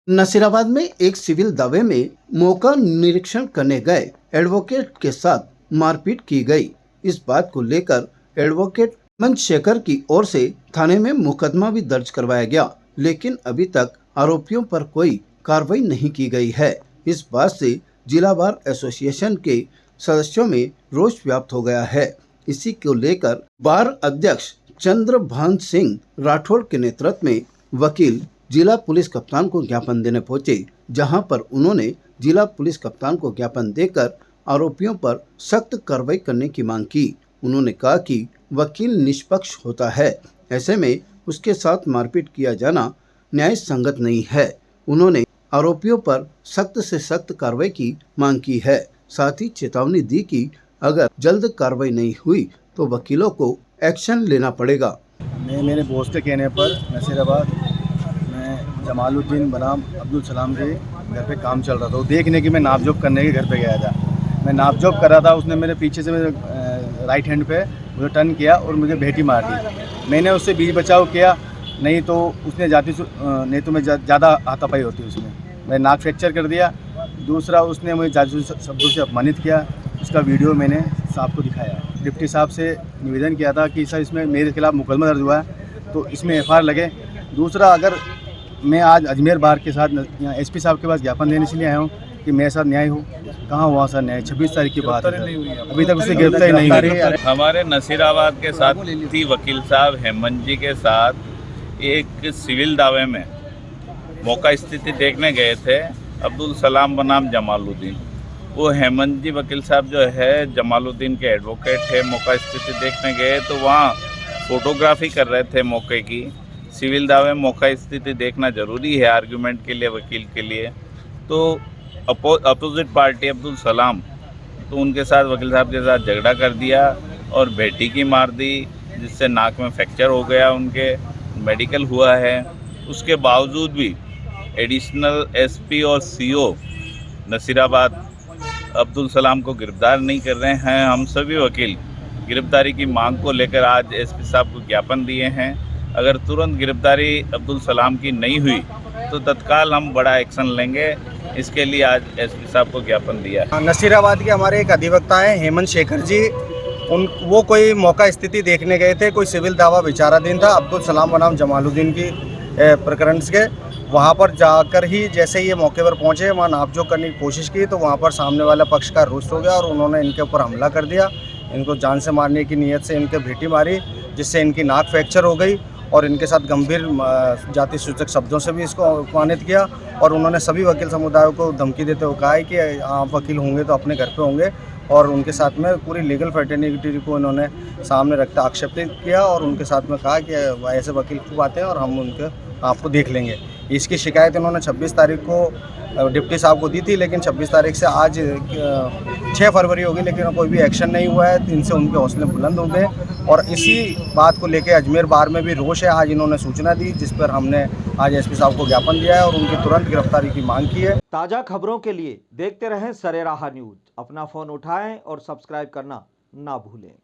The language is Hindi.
नसीराबाद में एक सिविल दावे में मौका निरीक्षण करने गए एडवोकेट के साथ मारपीट की गई। इस बात को लेकर एडवोकेट हेमंत शेखर की ओर से थाने में मुकदमा भी दर्ज करवाया गया, लेकिन अभी तक आरोपियों पर कोई कार्रवाई नहीं की गई है। इस बात से जिला बार एसोसिएशन के सदस्यों में रोष व्याप्त हो गया है। इसी को लेकर बार अध्यक्ष चंद्रभान सिंह राठौड़ के नेतृत्व में वकील जिला पुलिस कप्तान को ज्ञापन देने पहुंचे, जहां पर उन्होंने जिला पुलिस कप्तान को ज्ञापन देकर आरोपियों पर सख्त कार्रवाई करने की मांग की। उन्होंने कहा कि वकील निष्पक्ष होता है, ऐसे में उसके साथ मारपीट किया जाना न्याय संगत नहीं है। उन्होंने आरोपियों पर सख्त से सख्त कार्रवाई की मांग की है। साथ ही चेतावनी दी कि अगर जल्द कार्रवाई नहीं हुई तो वकीलों को एक्शन लेना पड़ेगा। मैं मेरे बॉस के कहने पर नसीराबाद में जमालुद्दीन बनाम अब्दुल सलाम के घर पे काम चल रहा था। वो देखने की मैं नापजोक करने के घर पे गया था। मैं नापजोक कर रहा था, उसने मेरे पीछे से मेरे राइट हैंड पे मुझे टर्न किया और मुझे भेटी मार दी। मैंने उससे बीच बचाव किया, नहीं तो उसने नहीं तो मैं ज़्यादा हाथापाई होती उसमें। मैं नाक फ्रैक्चर कर दिया। दूसरा, उसने मुझे जासूस शब्दों से अपमानित किया। उसका वीडियो मैंने साहब को दिखाया। डिप्टी साहब से निवेदन किया था कि सर इसमें मेरे खिलाफ मुकदमा दर्ज हुआ है तो इसमें एफआईआर लगे। दूसरा, अगर मैं आज अजमेर बार के साथ यहाँ एसपी साहब के पास ज्ञापन देने इसलिए आया हूँ कि मेरे साथ न्याय हो। कहाँ हुआ सर न्याय? 26 तारीख की बात है, अभी तक उससे गिरफ्तारी नहीं हुई। हमारे नसीराबाद के साथी वकील साहब हेमंत जी के साथ एक सिविल दावे में मौका स्थिति देखने गए थे अब्दुल सलाम बनाम जमालुद्दीन। वो हेमंत जी वकील साहब जो है जमालुद्दीन के एडवोकेट है। मौका स्थिति देखने गए तो वहाँ फोटोग्राफी कर रहे थे मौके की। सिविल दावे में मौका स्थिति देखना ज़रूरी है आर्गूमेंट के लिए, वकील के लिए। तो अपोजिट पार्टी अब्दुल सलाम तो उनके साथ वकील साहब के साथ झगड़ा कर दिया और बेटी की मार दी, जिससे नाक में फ्रैक्चर हो गया। उनके मेडिकल हुआ है। उसके बावजूद भी एडिशनल एसपी और सीओ नसीराबाद अब्दुल सलाम को गिरफ्तार नहीं कर रहे हैं। हम सभी वकील गिरफ्तारी की मांग को लेकर आज एसपी साहब को ज्ञापन दिए हैं। अगर तुरंत गिरफ्तारी अब्दुल सलाम की नहीं हुई तो तत्काल हम बड़ा एक्शन लेंगे। इसके लिए आज एसपी साहब को ज्ञापन दिया। नसीराबाद के हमारे एक अधिवक्ता हैं हेमंत शेखर जी। वो कोई मौका स्थिति देखने गए थे। कोई सिविल दावा विचाराधीन था अब्दुल सलाम बनाम जमालुद्दीन की प्रकरण के। वहाँ पर जाकर ही जैसे ये मौके पर पहुँचे, वहाँ नापजोक करने की कोशिश की तो वहाँ पर सामने वाला पक्ष का रुष्ट हो गया और उन्होंने इनके ऊपर हमला कर दिया। इनको जान से मारने की नीयत से इनके भेटी मारी, जिससे इनकी नाक फ्रैक्चर हो गई और इनके साथ गंभीर जाति सूचक शब्दों से भी इसको अपमानित किया। और उन्होंने सभी वकील समुदाय को धमकी देते हुए कहा है कि आप वकील होंगे तो अपने घर पे होंगे, और उनके साथ में पूरी लीगल फ्रेटर्निटी को इन्होंने सामने रखते आक्षेपित किया और उनके साथ में कहा कि ऐसे वकील खूब आते हैं और हम उनके आपको देख लेंगे। इसकी शिकायत इन्होंने 26 तारीख को डिप्टी साहब को दी थी, लेकिन 26 तारीख से आज 6 फरवरी होगी, लेकिन कोई भी एक्शन नहीं हुआ है। इनसे उनके हौसले बुलंद हो गए और इसी बात को लेकर अजमेर बार में भी रोष है। आज इन्होंने सूचना दी, जिस पर हमने आज एसपी साहब को ज्ञापन दिया है और उनकी तुरंत गिरफ्तारी की मांग की है। ताज़ा खबरों के लिए देखते रहें सरेराह न्यूज। अपना फ़ोन उठाएं और सब्सक्राइब करना ना भूलें।